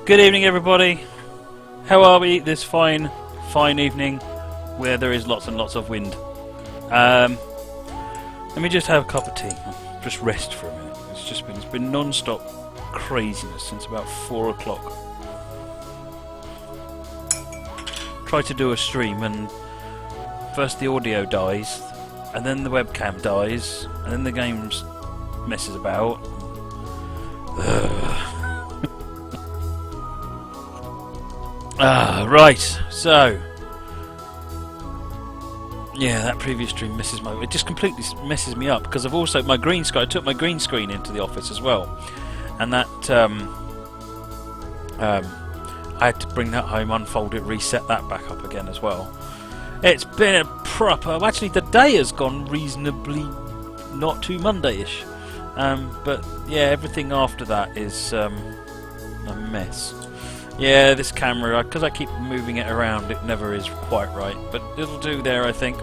Good evening, everybody. How are we this fine evening where there is lots and lots of wind? Let me just have a cup of tea. Just rest for a minute. It's been non-stop craziness since about 4 o'clock. Try to do a stream and first the audio dies, and then the webcam dies, and then the game messes about. Right, so yeah, that previous stream it just completely messes me up because I've also my green screen. I took my green screen into the office as well, and that I had to bring that home, unfold it, reset that back up again as well. It's been a proper. Actually, the day has gone reasonably not too Monday-ish, but yeah, everything after that is a mess. Yeah, this camera, because I keep moving it around, it never is quite right, but it'll do there, I think.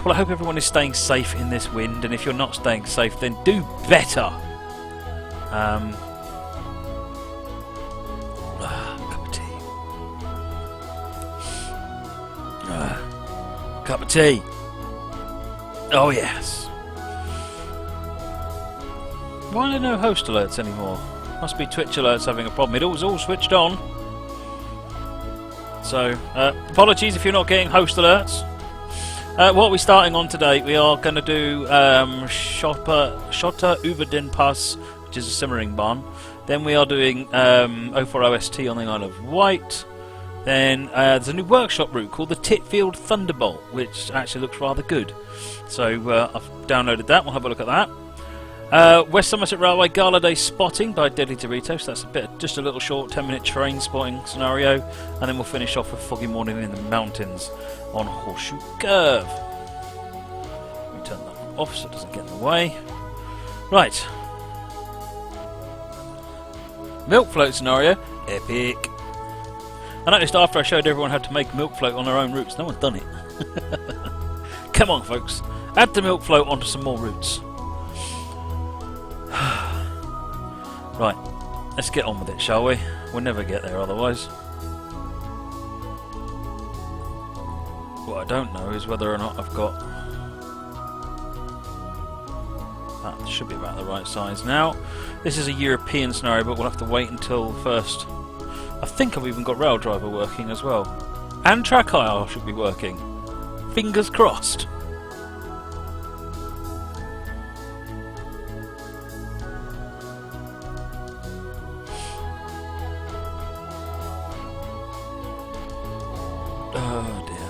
Well, I hope everyone is staying safe in this wind, and if you're not staying safe, then do better. Cup of tea. Cup of tea. Oh, yes. Why are there no host alerts anymore? Must be Twitch alerts having a problem. It was all switched on. So, apologies if you're not getting host alerts. What we're starting on today, we are going to do Schotter über den Pass, which is a Semmeringbahn. Then we are doing 04OST on the Isle of Wight. Then there's a new workshop route called the Titfield Thunderbolt, which actually looks rather good. So I've downloaded that. We'll have a look at that. West Somerset Railway Gala Day spotting by Deadly Doritos. That's just a little short 10-minute train spotting scenario, and then we'll finish off with Foggy Morning in the Mountains on Horseshoe Curve. We turn that off so it doesn't get in the way. Right. Milk float scenario, epic. I noticed after I showed everyone how to make milk float on their own routes, no one's done it. Come on, folks, add the milk float onto some more routes. Right, let's get on with it, shall we? We'll never get there otherwise. What I don't know is whether or not I've got... That should be about the right size now. This is a European scenario, but we'll have to wait until first. I think I've even got Rail Driver working as well. And Track IR should be working. Fingers crossed. Oh dear.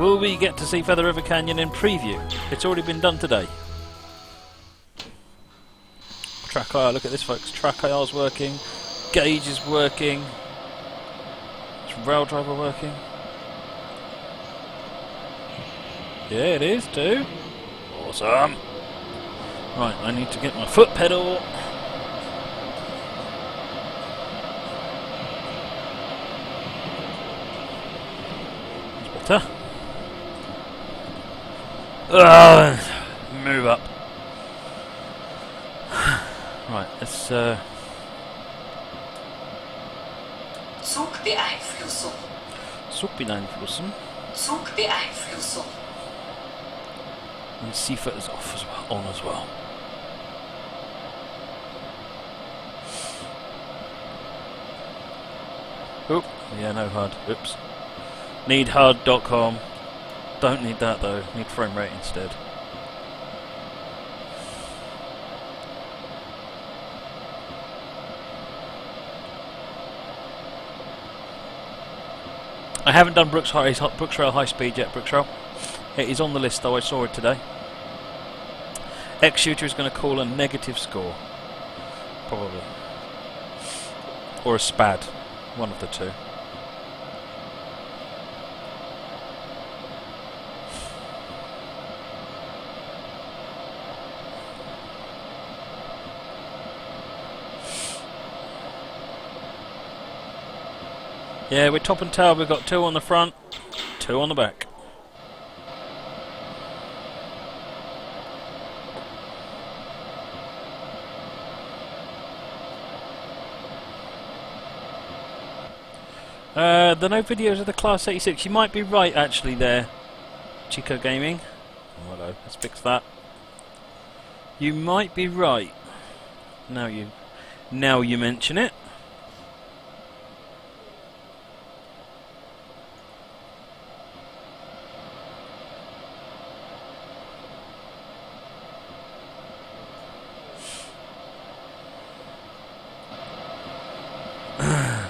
Will we get to see Feather River Canyon in preview? It's already been done today. Track IR, look at this, folks. Track IR's working. Gauge is working. Is Rail Driver working? Yeah, it is too. Awesome. Right, I need to get my foot pedal. Better. Move up. Right, let's Zugbeeinflussung. Zugbeeinflussung. Zugbeeinflussung. And Seafoot is off as well, on as well. Oop, yeah, no HUD. Oops. Need HUD.com. Don't need that though. Need frame rate instead. I haven't done Brooksrail High Speed yet, Brooksrail. It is on the list though, I saw it today. X-Shooter is going to call a negative score. Probably. Or a SPAD. One of the two. Yeah, we're top and tail. We've got 2 on the front, 2 on the back. There are no videos of the Class 86. You might be right, actually, there, Chico Gaming. Oh, hello. Let's fix that. You might be right. Now you mention it.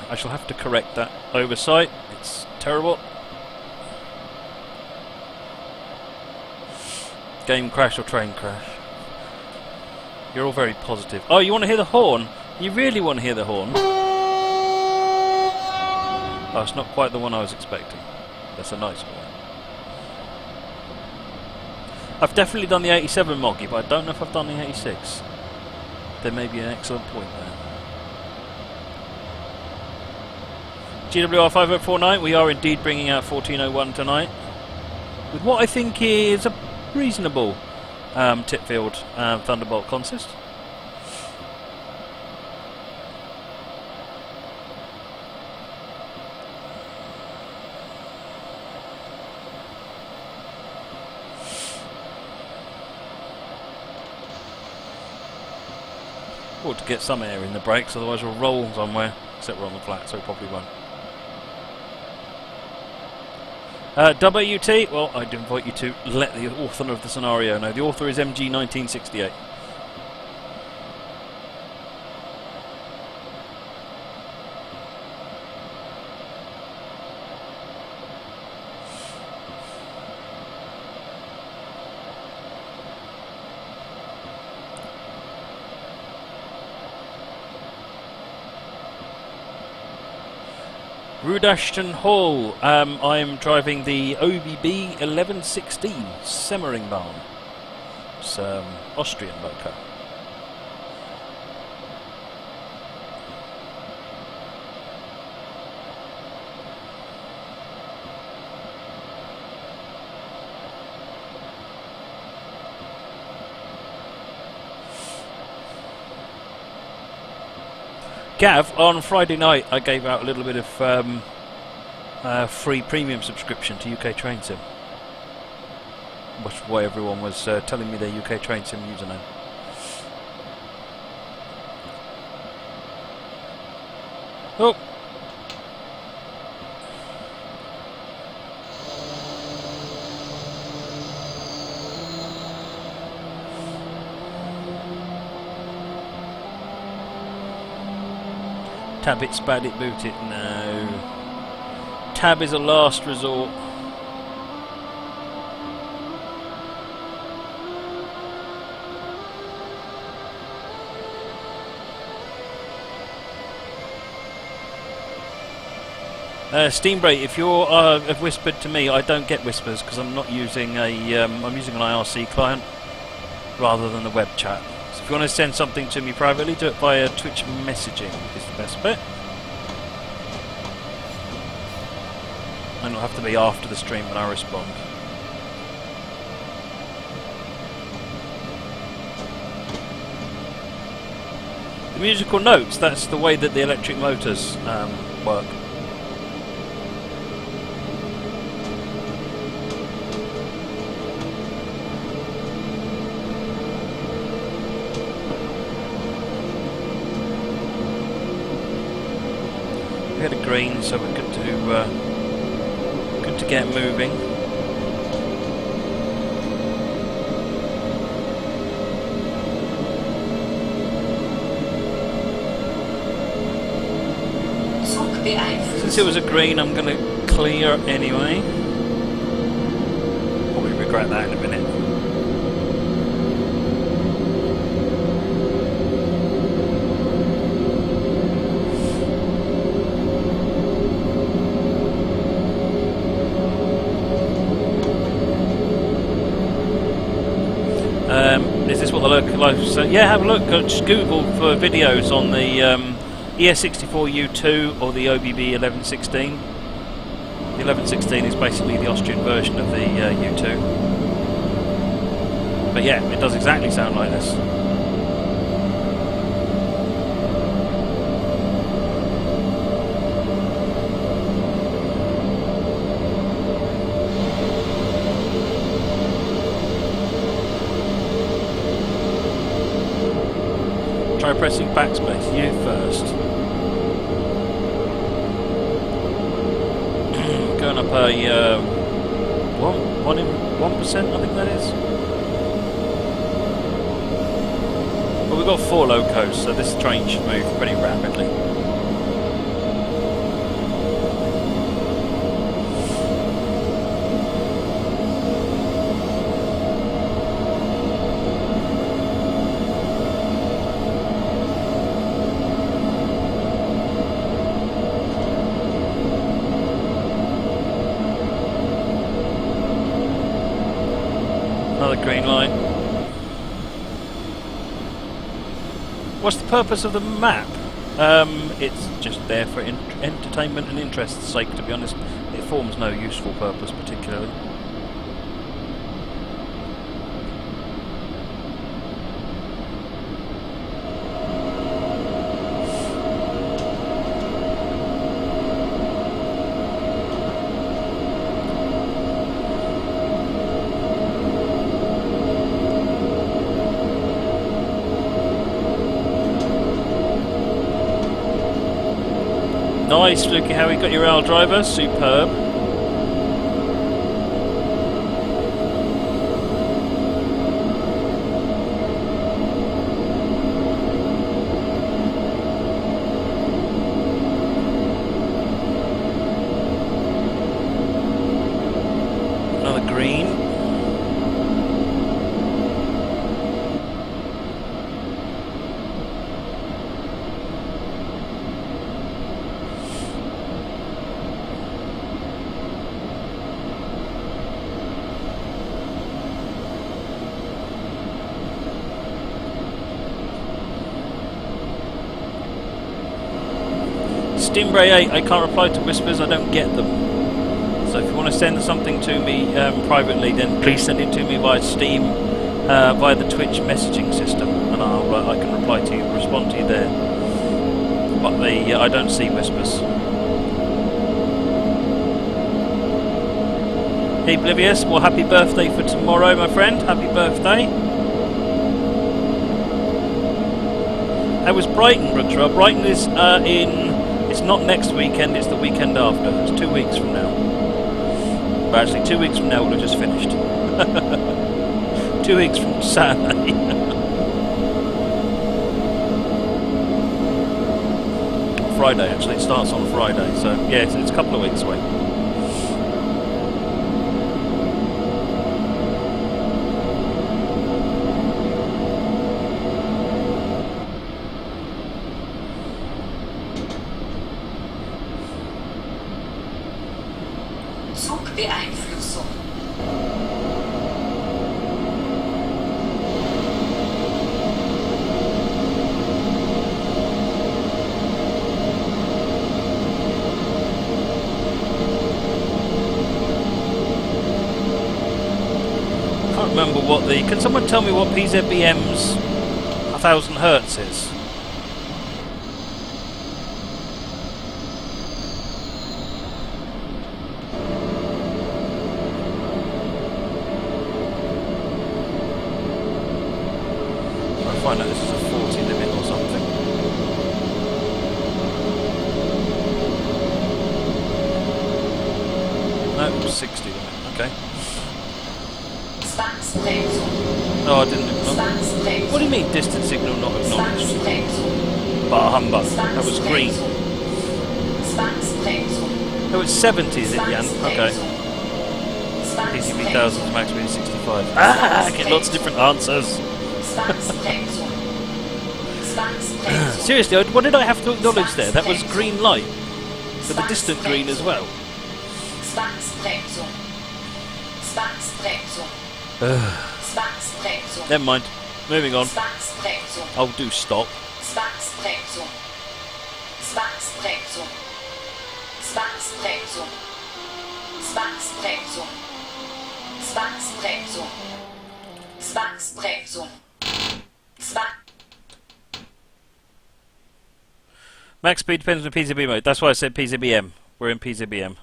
I shall have to correct that oversight. It's terrible. Game crash or train crash? You're all very positive. Oh, you want to hear the horn? You really want to hear the horn? Oh, it's not quite the one I was expecting. That's a nice one. I've definitely done the 87 Moggy, but I don't know if I've done the 86. There may be an excellent point there. GWR5049, we are indeed bringing out 1401 tonight, with what I think is a reasonable Titfield Thunderbolt consist. Ought to get some air in the brakes, otherwise we'll roll somewhere, except we're on the flat, so we probably won't. WT, well, I'd invite you to let the author of the scenario know. The author is MG1968. Rood Ashton Hall. I am driving the OBB 1116 Semmeringbahn. It's Austrian loco. Gav, on Friday night I gave out a little bit of free premium subscription to UK Train Sim. Which is why everyone was telling me their UK Train Sim username. Oh! Tab it, spad it, boot it. No. Tab is a last resort. Steambrate, if you have whispered to me, I don't get whispers because I'm not using I'm using an IRC client rather than the web chat. So if you want to send something to me privately, do it via Twitch messaging is the best bit. And it'll have to be after the stream when I respond. The musical notes, that's the way that the electric motors work. We had a green, so we're good to get moving. Since it was a green, I'm going to clear anyway. Probably regret that in a minute. Is this what the local life is saying? Yeah, have a look. Just Google for videos on the ES64U2 or the OBB 1116. The 1116 is basically the Austrian version of the U2. But yeah, it does exactly sound like this. pressing backspace. You first. Going up a 1%, I think that is. But we've got 4 locos, so this train should move pretty rapidly. Another green light. What's the purpose of the map? It's just there for entertainment and interest's sake, to be honest. It forms no useful purpose particularly. Nice, Lukey, how you got your rail driver? Superb. Another green. Stimbray 8, I can't reply to whispers, I don't get them. So if you want to send something to me privately, then please send it to me via Steam, via the Twitch messaging system, and I can reply to you, respond to you there. But I don't see whispers. Hey Oblivious, well happy birthday for tomorrow, my friend. Happy birthday. How was Brighton, Brooksra? Brighton is it's not next weekend, it's the weekend after. It's 2 weeks from now. But actually 2 weeks from now we'll have just finished. 2 weeks from Saturday. Friday actually, it starts on Friday, so yeah, it's a couple of weeks away. Zugbeeinflussung. Can't remember what the... Can someone tell me what PZBM's 1000 Hertz is? I find out this is a 40 limit or something. No, 60 limit, okay. Oh, I didn't acknowledge. What do you mean, distant signal not acknowledged? Bah humbug. That was green. Oh, it's 70, is it, Jan? Okay. PCB thousands, max speed 65. Ah, I get lots of different answers. Seriously, what did I have to acknowledge there? That was green light. For the distant green as well. Never mind. Moving on. I'll do stop. Max speed depends on the PZB mode. That's why I said PZBM. We're in PZBM.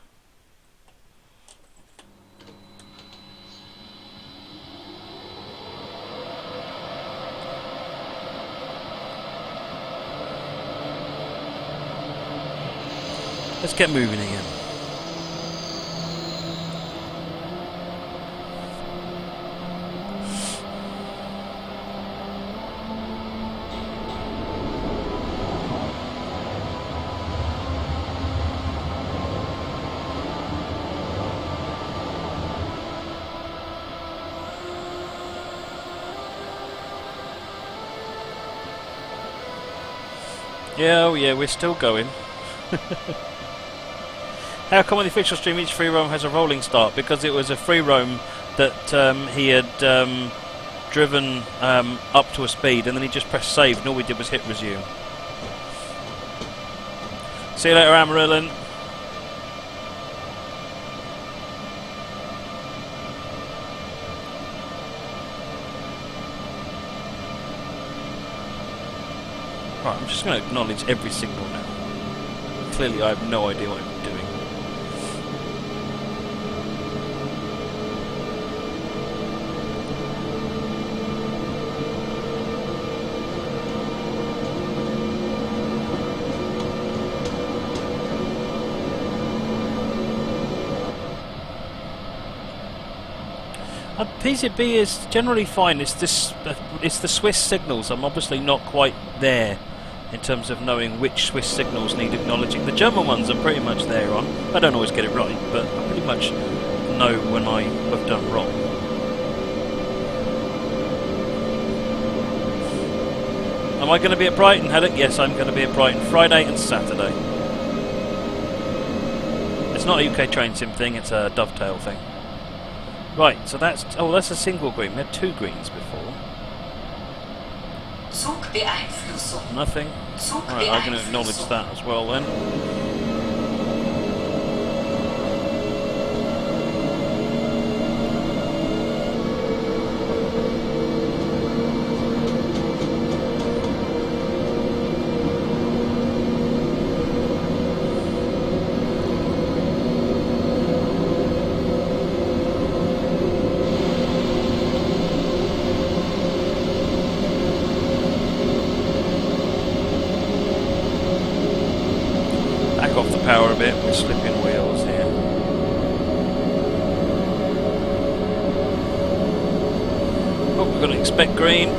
Let's get moving again. Yeah, oh yeah, we're still going. How come on the official stream each free roam has a rolling start? Because it was a free roam that he had driven up to a speed, and then he just pressed save, and all we did was hit resume. See you later, Amarillo. Right, I'm just going to acknowledge every signal now. Clearly I have no idea what I'm doing. PCB is generally fine. It's the Swiss signals. I'm obviously not quite there in terms of knowing which Swiss signals need acknowledging. The German ones are pretty much there on. I don't always get it right, but I pretty much know when I have done wrong. Am I going to be at Brighton, Haddock? Yes, I'm going to be at Brighton Friday and Saturday. It's not a UK train sim thing, it's a dovetail thing. Right, so that's a single green. We had two greens before. Nothing. Right, I'm going to acknowledge that as well then. Off the power a bit, we're slipping wheels here. Oh, we've got to expect green.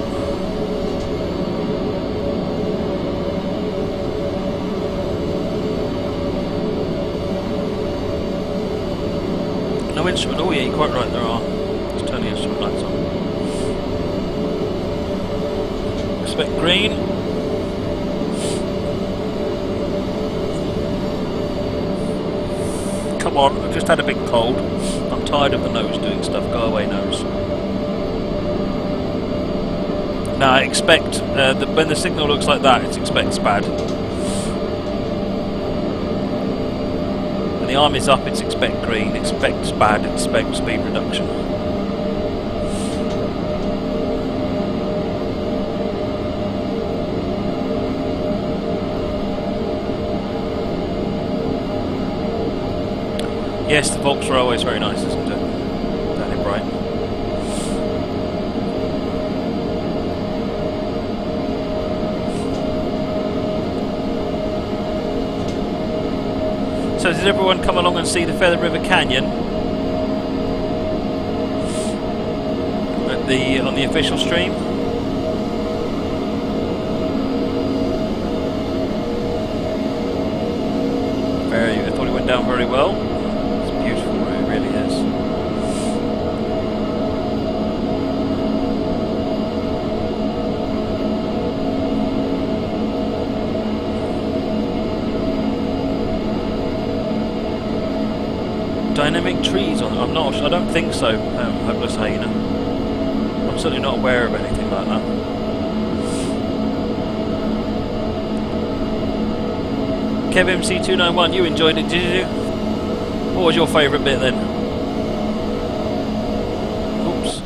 No instrument, oh yeah, you're quite right, there are. Let's turn the instrument lights on. Expect green. Come on, I've just had a big cold. I'm tired of the nose doing stuff. Go away, nose. Now, expect, when the signal looks like that, it's expect SPAD. When the arm is up, it's expect green, expect SPAD, expect speed reduction. Yes, the Volks are always very nice, isn't it? Down in Brighton. So did everyone come along and see the Feather River Canyon at on the official stream? I thought it went down very well. Beautiful route, it really is. Dynamic trees on it? I'm not. I don't think so. Hopeless Hyena. I'm certainly not aware of anything like that. KevMC291, you enjoyed it, did you? What was your favourite bit then? Oops.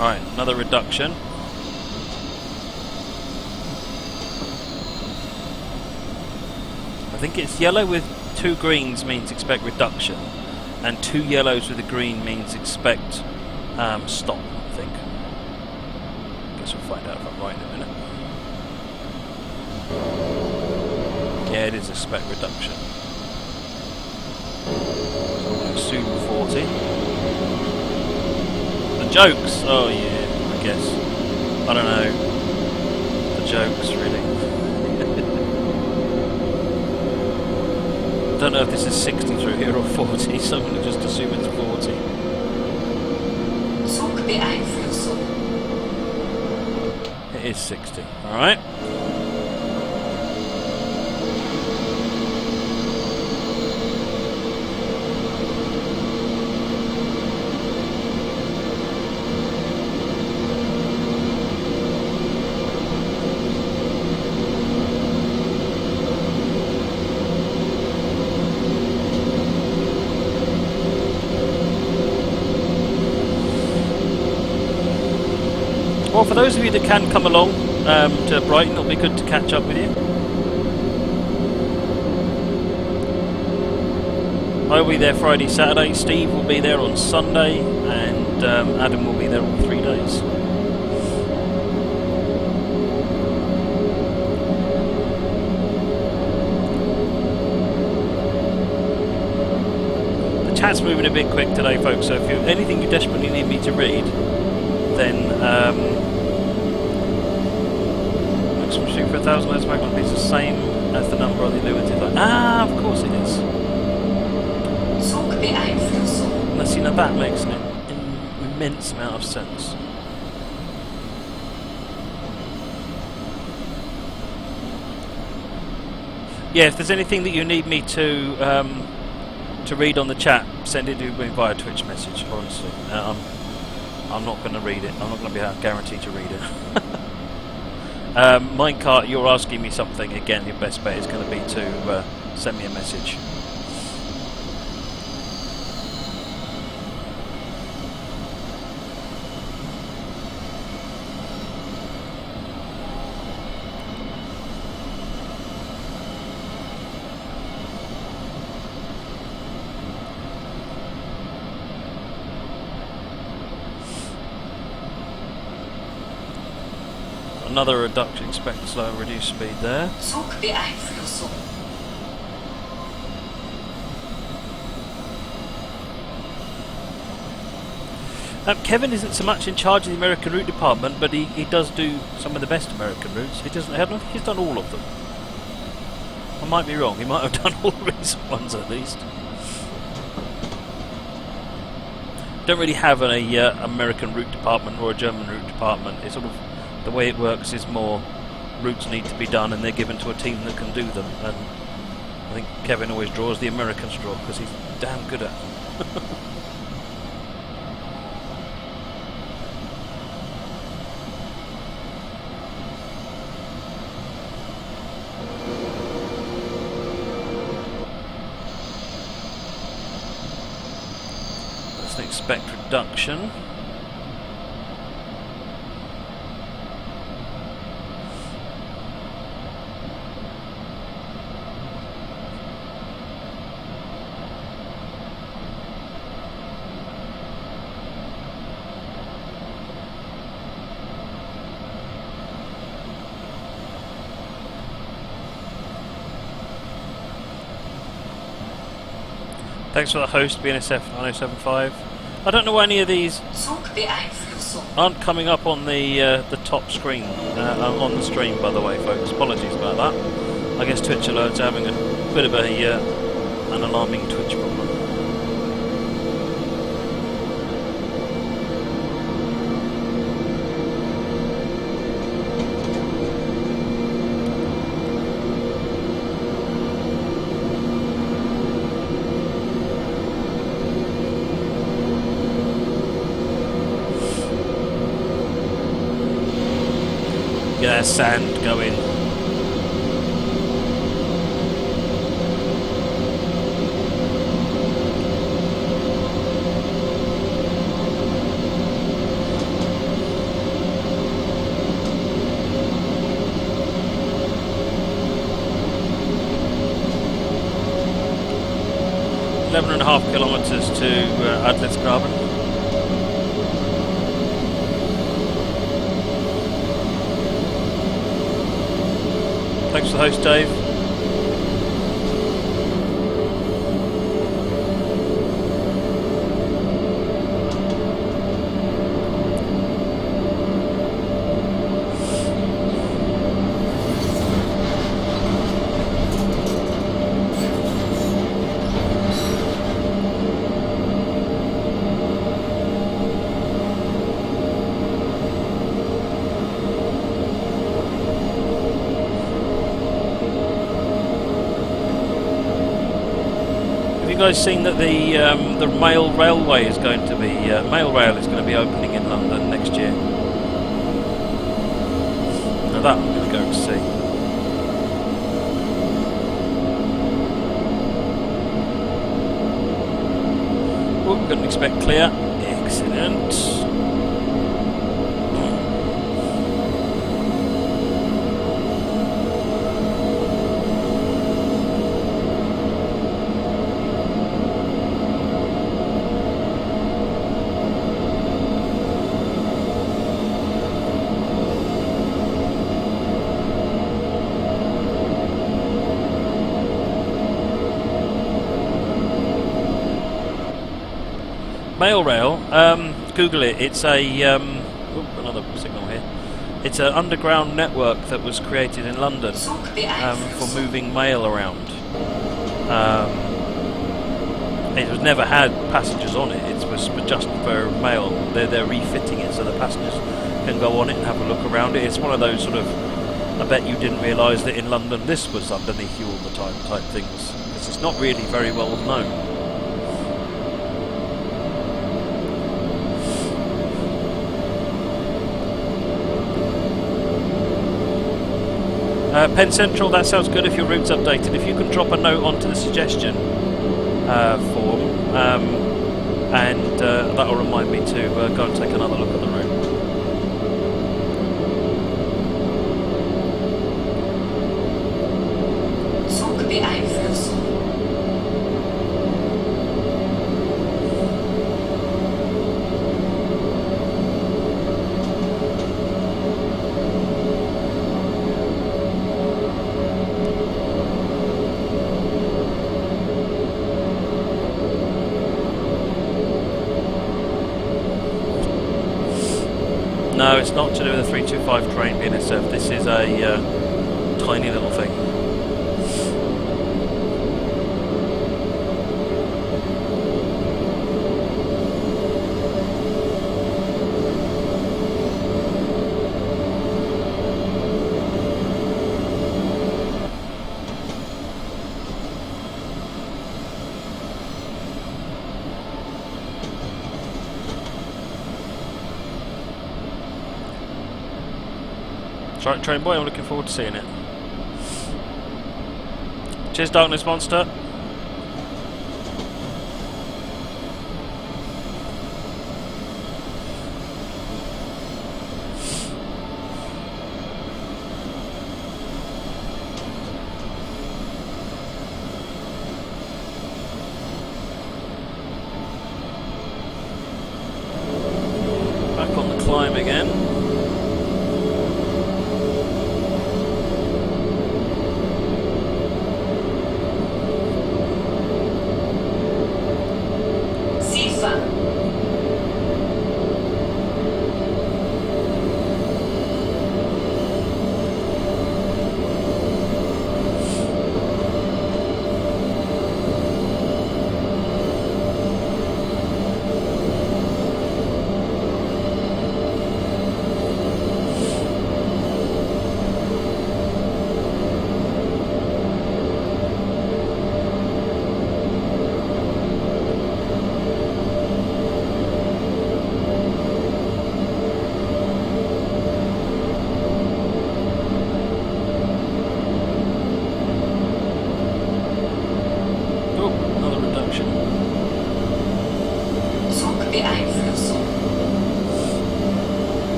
Alright, another reduction. think it's yellow with 2 greens means expect reduction, and 2 yellows with a green means expect stop, I think. Guess we'll find out if I'm right in a minute. Yeah, it is expect reduction. So I'm going to assume 40. The jokes! Oh yeah, I guess. I don't know. The jokes, really. I don't know if this is 60 through here or 40, so I'm going to just assume it's 40. Zugbeeinflussung. It is 60, alright. Well, for those of you that can come along to Brighton, it'll be good to catch up with you. I'll be there Friday, Saturday, Steve will be there on Sunday, and Adam will be there all 3 days. The chat's moving a bit quick today, folks, so if you anything you desperately need me to read, then maximum shoot for 1,000 less magnet is the same as the number on the illuminated line. Ah, of course it is. Zugbeeinflussung. Unless, you know, that makes an immense amount of sense. Yeah, if there's anything that you need me to read on the chat, send it to me via Twitch message, honestly. I'm not going to read it. I'm not going to be guaranteed to read it. Minecart, you're asking me something again. Your best bet is going to be to send me a message. Another reduction, expect slow and reduced speed there. Zugbeeinflussung. Kevin isn't so much in charge of the American route department, but he does do some of the best American routes. He doesn't. I don't think he's done all of them. I might be wrong. He might have done all the recent ones at least. Don't really have an American route department or a German route department. It's sort of the way it works is more routes need to be done and they're given to a team that can do them, and I think Kevin always draws the American straw because he's damn good at it. Let's expect reduction. Thanks for the host, BNSF 9075. I don't know why any of these aren't coming up on the top screen on the stream, by the way, folks. Apologies about that. I guess Twitch Alert's having a bit of an alarming Twitch problem. Yeah, sand going. 11.5 kilometres to Adelsgraben. Thanks for the host, Dave. You guys seen that the mail railway is going to be mail rail is going to be opening in London next year? Now that I'm going to go and see. Oh, couldn't expect clear. Excellent. Mail rail, Google it. It's a another signal here. It's an underground network that was created in London for moving mail around. It was never had passengers on it. It was just for mail. They're refitting it so the passengers can go on it and have a look around it. It's one of those sort of, I bet you didn't realise that in London this was underneath you all the time type things. It's not really very well known. Penn Central, that sounds good if your route's updated. If you can drop a note onto the suggestion form, and that'll remind me to go and take another look at the route. Zug beeinflussen. No, it's not to do with the 325 train being SF. This is a tiny little thing. Right, train boy, I'm looking forward to seeing it. Cheers, Darkness Monster. Back on the climb again.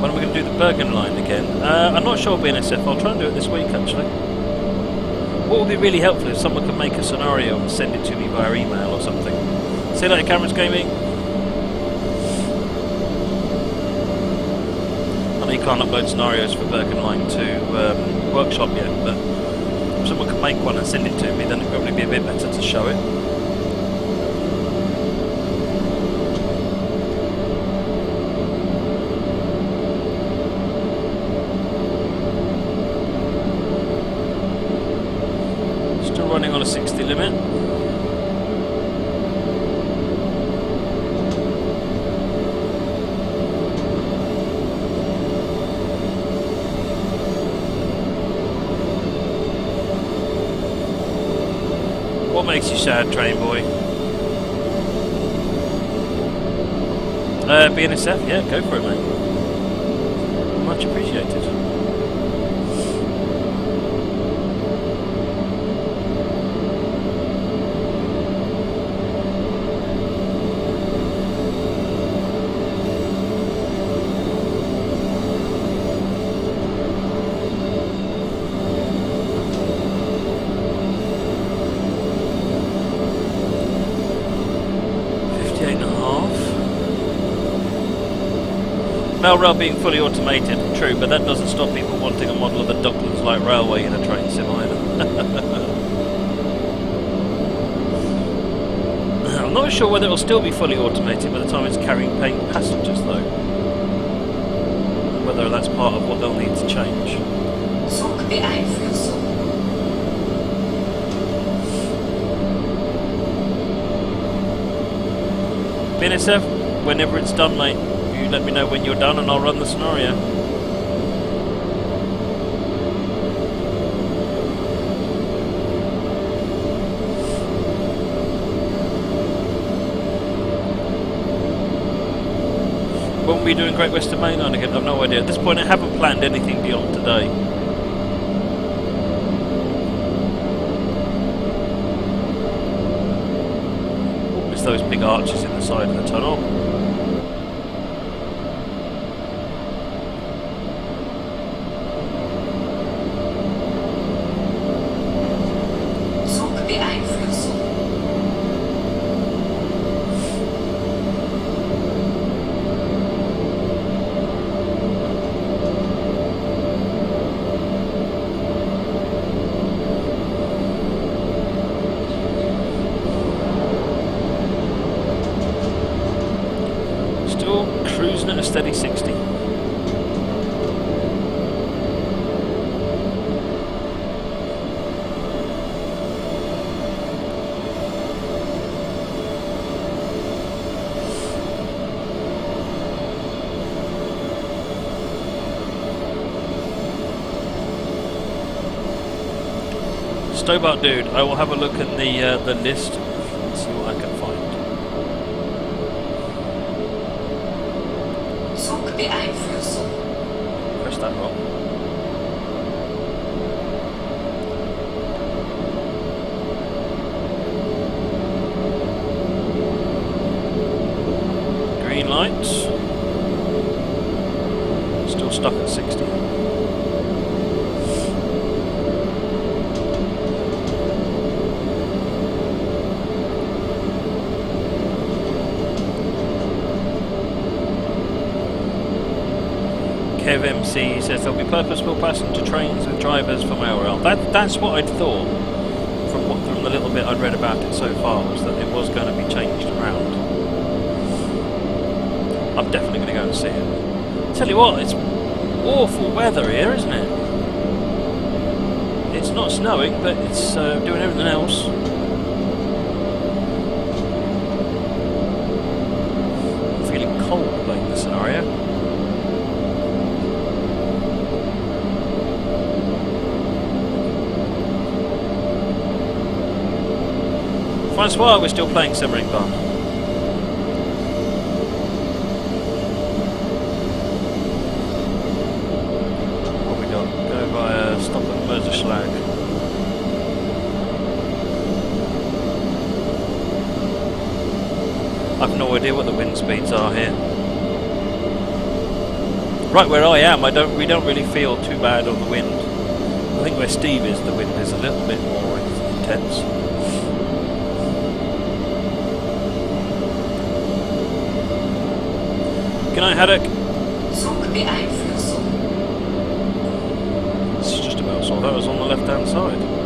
When are we going to do the Bergen line again? I'm not sure, BNSF. I'll try and do it this week, actually. What would be really helpful if someone could make a scenario and send it to me via email or something. See you later, Cameron's Gaming. I know you can't upload scenarios for Bergen Line to Workshop yet, but if someone could make one and send it to me, then it'd probably be a bit better to show it. Running on a 60 limit. What makes you sad, train boy? BNSF, yeah, go for it, mate. Much appreciated. Rail being fully automated, true, but that doesn't stop people wanting a model of the Docklands Light Railway in a train sim either. I'm not sure whether it'll still be fully automated by the time it's carrying paying passengers though. Whether that's part of what they'll need to change. BNSF, whenever it's done, mate. Let me know when you're done and I'll run the scenario. Won't be doing Great Western Main Line again? I've no idea. At this point I haven't planned anything beyond today. Oh, it's those big arches in the side of the tunnel. Cruising at a steady 60. Stobart dude, I will have a look at the list and see what I can find. Press that rock. Green lights. Still stuck at 60. Kev MC says there'll be purposeful passenger trains with drivers from ORL. That's what I'd thought from the little bit I'd read about it so far, was that it was going to be changed around. I'm definitely going to go and see it. Tell you what, it's awful weather here, isn't it? It's not snowing, but it's doing everything else. I'm feeling cold playing the scenario. Francois, we're still playing Semmeringbahn. What we got? Go via stop at Merseschlag. I've no idea what the wind speeds are here. Right where I am, we don't really feel too bad on the wind. I think where Steve is, the wind is a little bit more intense. Good night, Haddock. Zugbeeinflussung. This is just about sort of, that was on the left-hand side.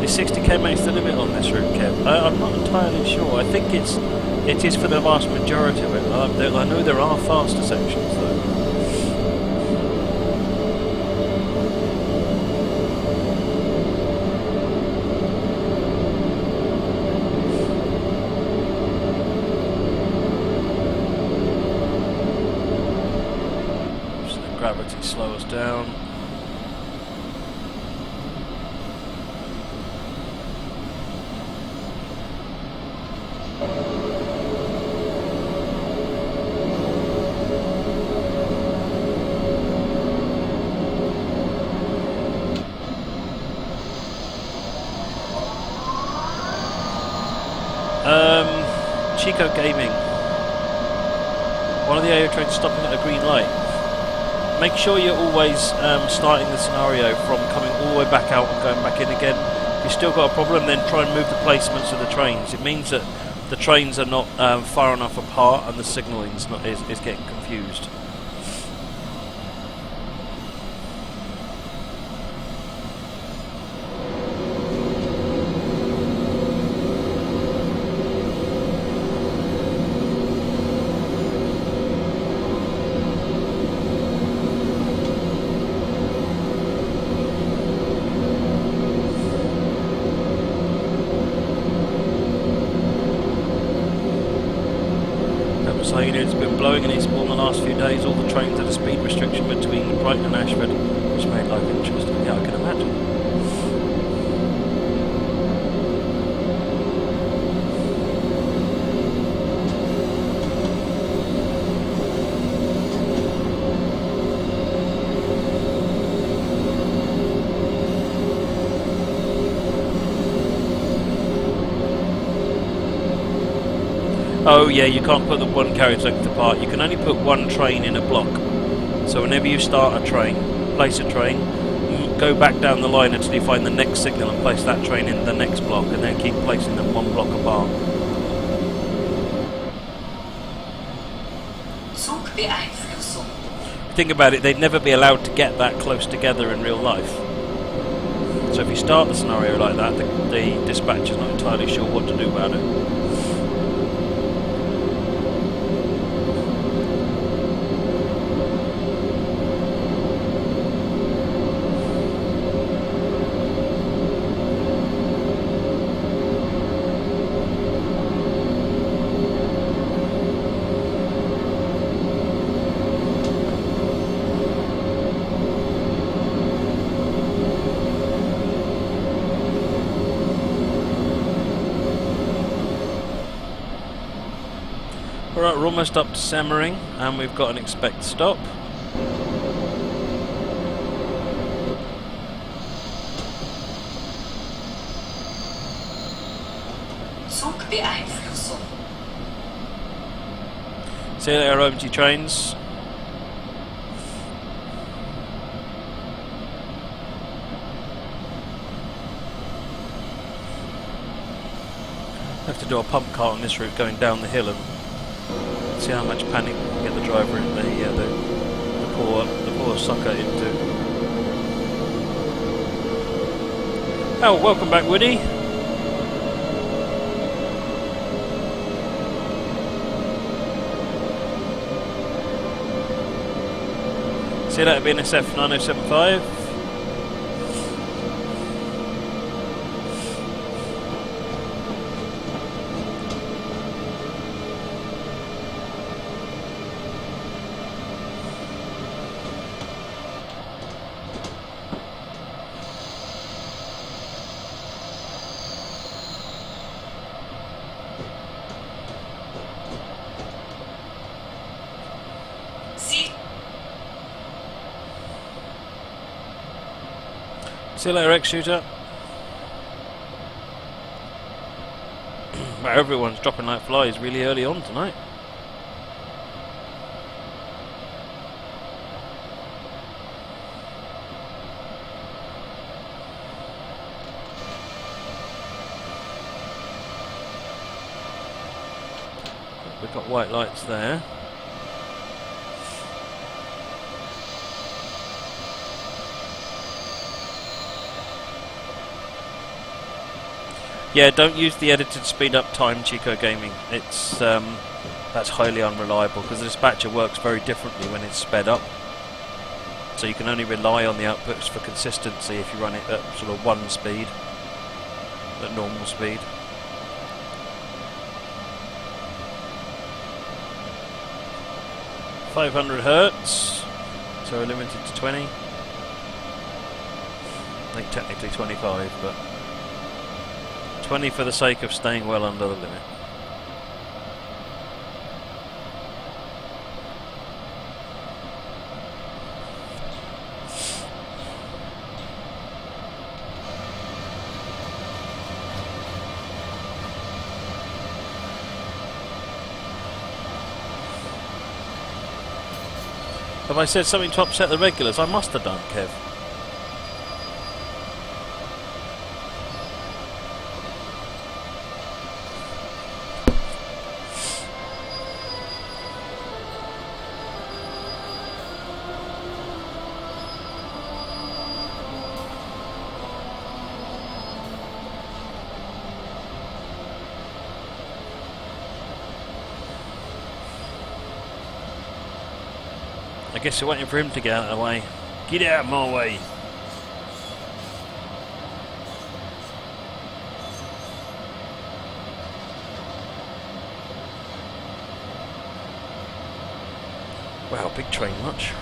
Is 60k makes the limit on this route, Kev? I'm not entirely sure. I think it is for the vast majority of it. I know there are faster sections though. Gravity slow us down. Chico Gaming. One of the AO trains stopping at a green light. Make sure you're always starting the scenario from coming all the way back out and going back in again. If you've still got a problem, then try and move the placements of the trains. It means that the trains are not far enough apart and the signalling is getting confused. Saying it's been blowing in Eastbourne the last few days. All the trains had a speed restriction between Brighton and Ashford, which made life interesting. Yeah, I can imagine. Oh yeah, you can't put the one carriage length apart. You can only put one train in a block. So whenever you start a train, place a train, go back down the line until you find the next signal and place that train in the next block, and then keep placing them one block apart. Zugbeeinflussung. Think about it, they'd never be allowed to get that close together in real life. So if you start the scenario like that, the dispatcher's not entirely sure what to do about it. Alright, we're almost up to Semmering and we've got an expect stop. Zugbeeinflussung. See you later, OMG trains. Have to do a pump cart on this route going down the hill and see how much panic we can get the driver in the poor sucker into. Oh, welcome back, Woody. See that BNSF 9075. See you later, X-Shooter. Well, everyone's dropping like flies really early on tonight. We've got white lights there. Yeah, don't use the edited speed up time, Chico Gaming. It's that's highly unreliable because the dispatcher works very differently when it's sped up. So you can only rely on the outputs for consistency if you run it at sort of 1 speed, at normal speed. £500 so we're limited to 20. I think technically 25, but 20 for the sake of staying well under the limit. Have I said something to upset the regulars? I must have done, Kev. I guess you're waiting for him to get out of the way. Get out of my way! Wow, big train much.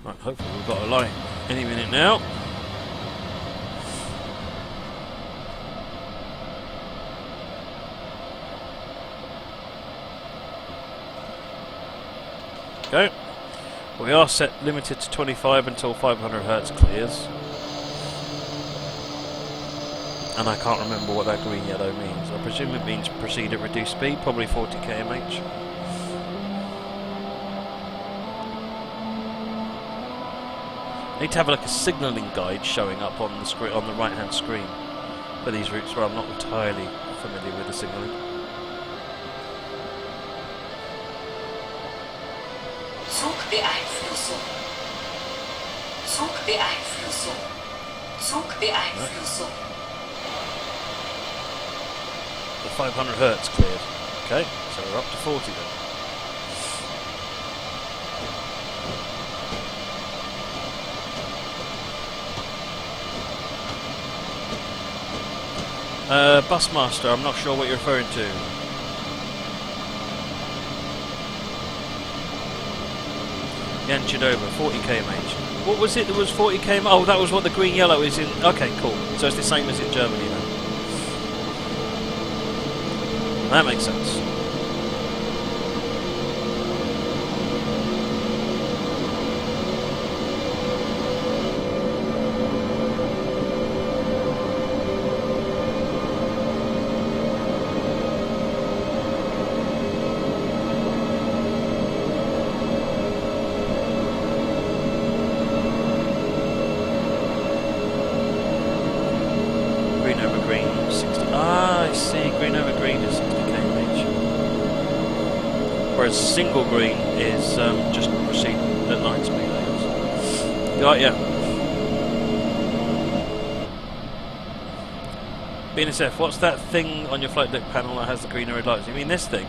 Right, hopefully we've got a light any minute now. Okay. We are set limited to 25 until 500 Hz clears. And I can't remember what that green yellow means. I presume it means proceed at reduced speed, probably 40 km/h. I need to have like a signalling guide showing up on the screen, on the right hand screen for these routes where I'm not entirely familiar with the signalling. Zugbeeinflussung. Zugbeeinflussung. Zugbeeinflussung. The 500 Hz cleared. Okay, so we're up to 40 then. Busmaster, I'm not sure what you're referring to. Yan Chidova, 40 km/h. What was it that was 40 km? Oh, that was what the green yellow is in. Okay, cool. So it's the same as in Germany then. That makes sense. Green over green, 60. Ah, I see. Green over green is 60 km/h. Whereas single green is just proceed at 9 speed, I guess. Right, yeah. BNSF, what's that thing on your flight deck panel that has the green and red lights? You mean this thing?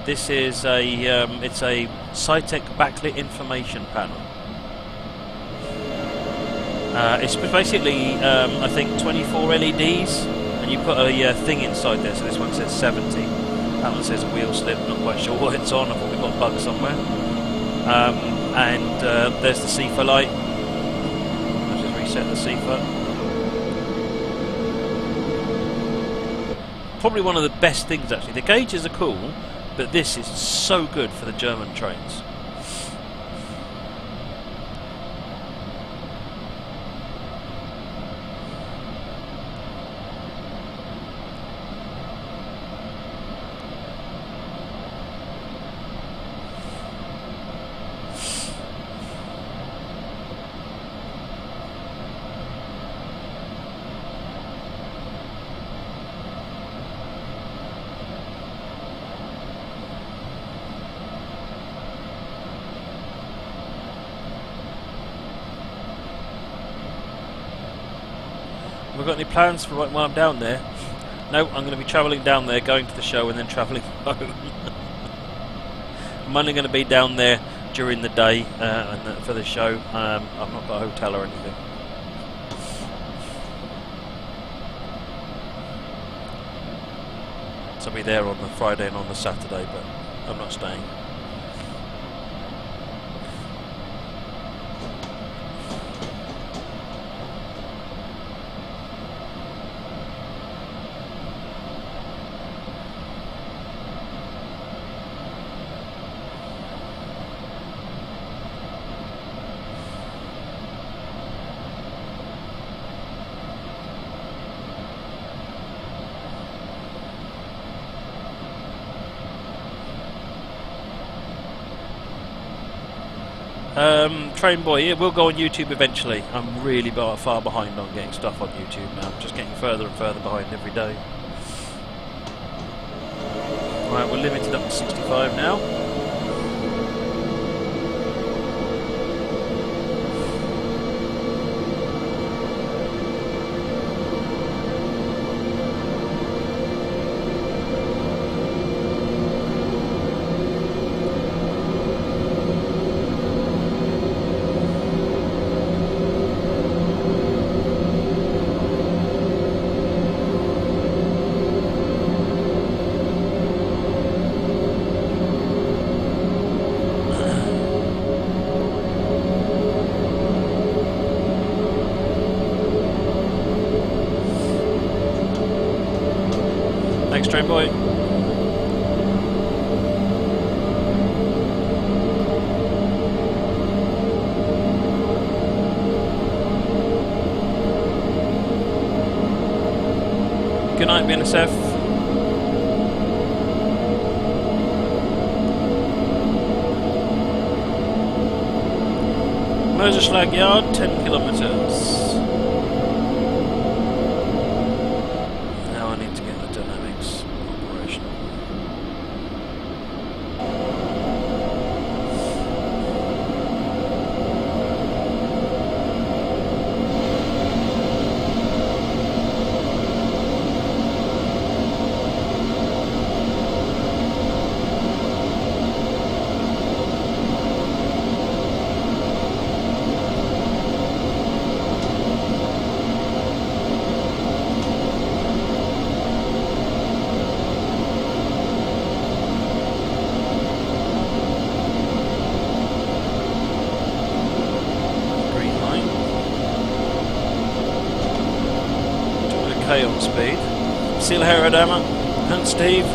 This is a it's a SciTech backlit information panel. It's basically, I think, 24 LEDs, and you put a thing inside there. So this one says 70. That one says a wheel slip. Not quite sure what it's on. I thought we got a bug somewhere. And there's the CIFA light. I'll just reset the CIFA. probably one of the best things actually. The gauges are cool, but this is so good for the German trains. Have we got any plans for while I'm down there? No, I'm going to be travelling down there, going to the show, and then travelling home. I'm only going to be down there during the day for the show. I've not got a hotel or anything. So I'll be there on the Friday and on the Saturday, but I'm not staying. Train Boy, it will go on YouTube eventually. I'm really far behind on getting stuff on YouTube now. I'm just getting further and further behind every day. Right, we're limited up to 65 now. Thanks, Train Boy. Good night, BNSF. Moserschlag Yard, 10 kilometres. On speed. Seal Herodama and Steve.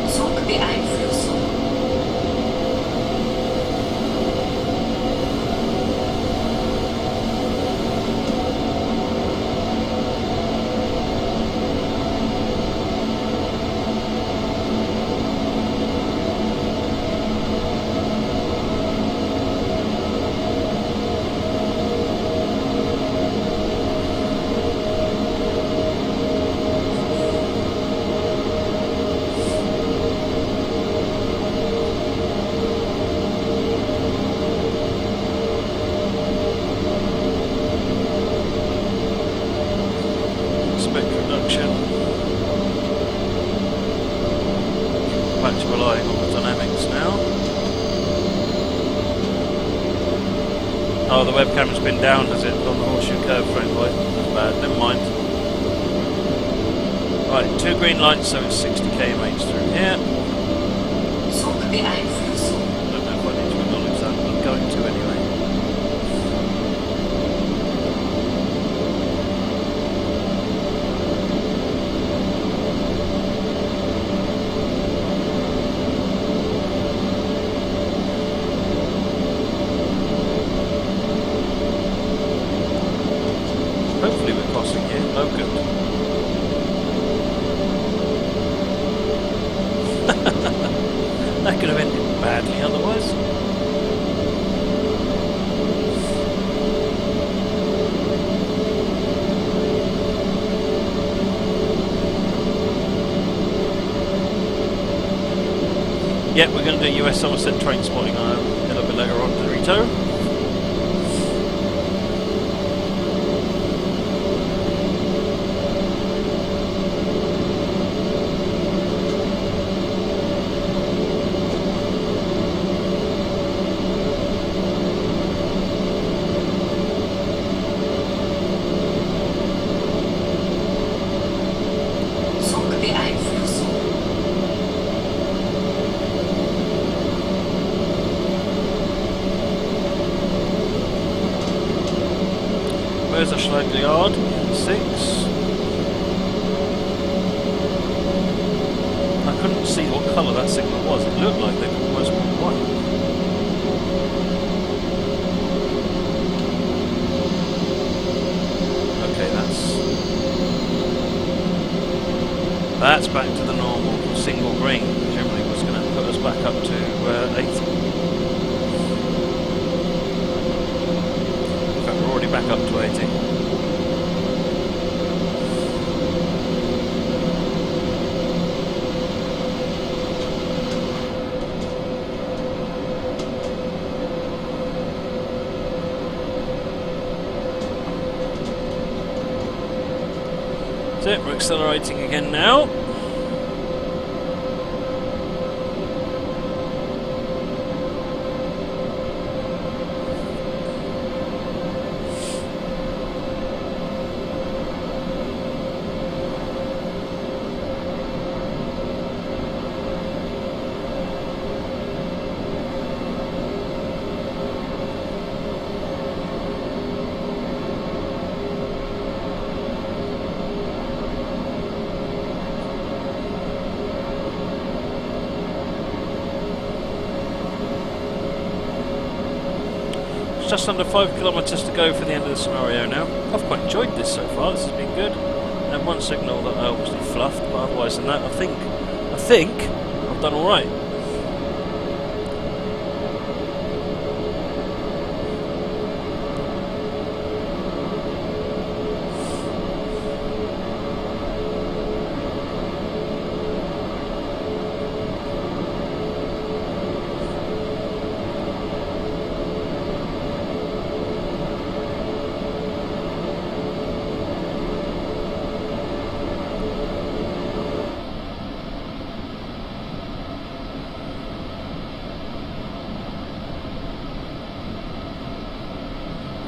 Zugbeeinflussung. Back to relying on the dynamics now. Oh, the webcam's been down, has it? On the horseshoe curve, Train Boy. That's bad, never mind. Right, 2 green lights, so it's 60 km/h through here. Zugbeeinflussung. I don't know if I need to acknowledge that, but I'm going to anyway. Hopefully we're crossing here. Oh, good. That could have ended badly otherwise. Yeah, we're going to do US Somerset train spotting a little bit later on, Dorito. Zugbeeinflussung. Where's the Schlegel Yard? 6. I couldn't see what colour that signal was. It looked like they were almost white. Okay, that's back to the normal single green. Presumably was going to put us back up to 80. In fact, we're already back up to 80. That's it, we're accelerating again now. Just under 5 kilometres to go for the end of the scenario now. I've quite enjoyed this so far, this has been good. And one signal that I obviously fluffed, but otherwise than that, I think I've done alright.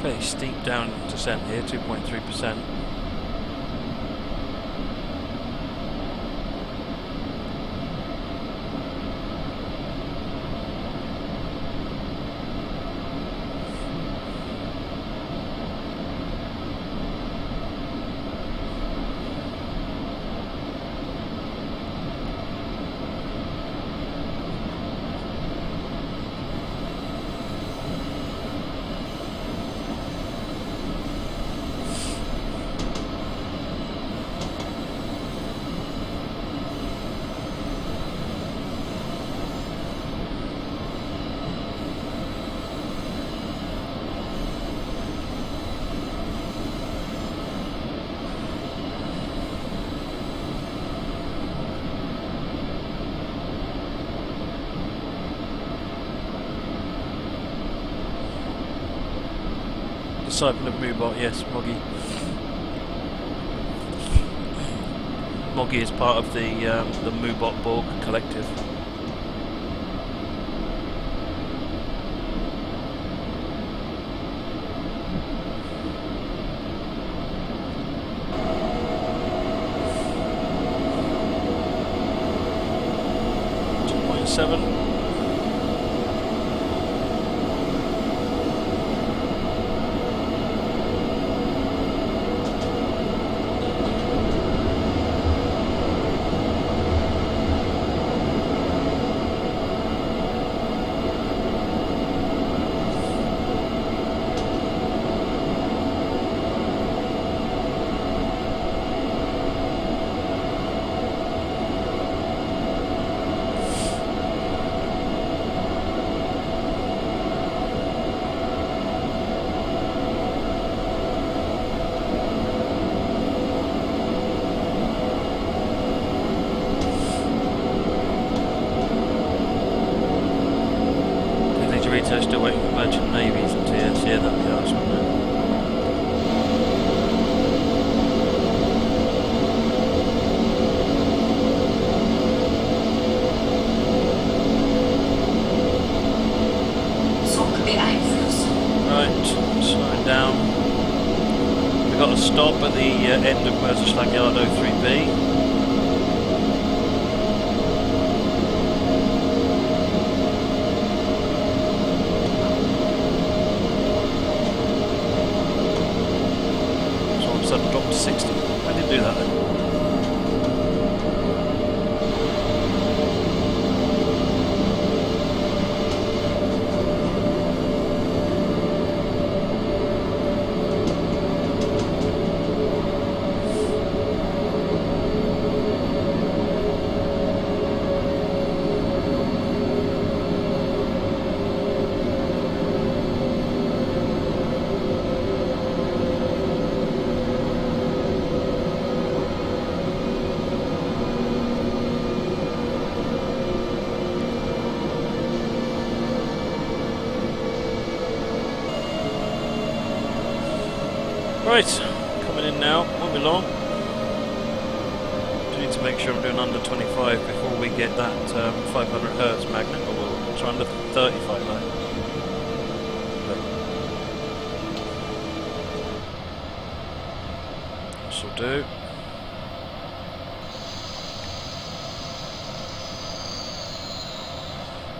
Fairly steep down descent here, 2.3%. Disciple of Moobot, yes, Moggy. Moggy is part of the Moobot Borg collective. 7. Dorito still waiting for Merchant Navies and TS. Yeah, that'd be nice, wouldn't it? Right, slowing down. We've got a stop at the end of Merseyside Yard 03B. Sudden drop to 60. I didn't do that then. Right, coming in now, won't be long. Do need to make sure I'm doing under 25 before we get that 500 Hz magnet, or we'll try under 35 though. This will do.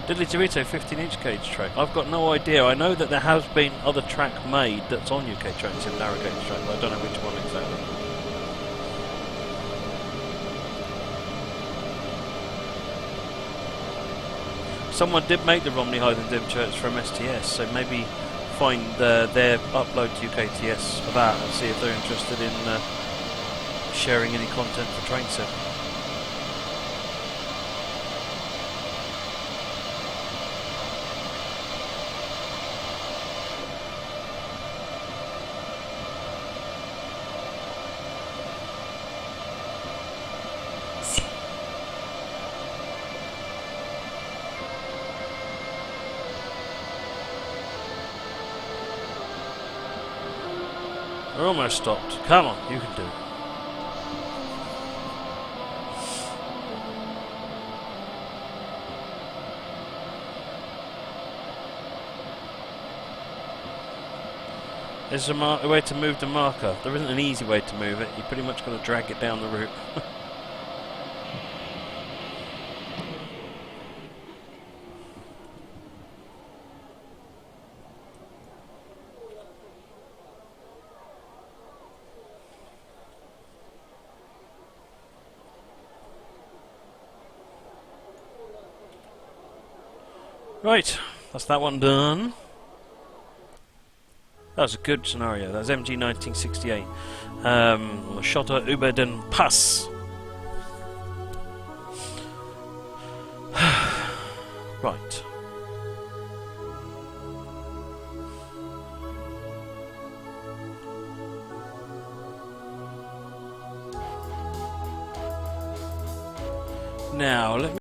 Diddly Dorito 15-inch gauge track. I've got no idea. I know that there has been other track made that's on UK tracks in narrow gauge track, but I don't know which one exactly. Someone did make the Romney Hythe and Dymchurch from STS, so maybe find their upload to UKTS for that and see if they're interested in sharing any content for Train Sim. We're almost stopped. Come on, you can do it. There's a way to move the marker. There isn't an easy way to move it. You pretty much got to drag it down the route. Right, that's that one done. That was a good scenario. That was MG 1968. Schotter über den Pass. Right. Now, let me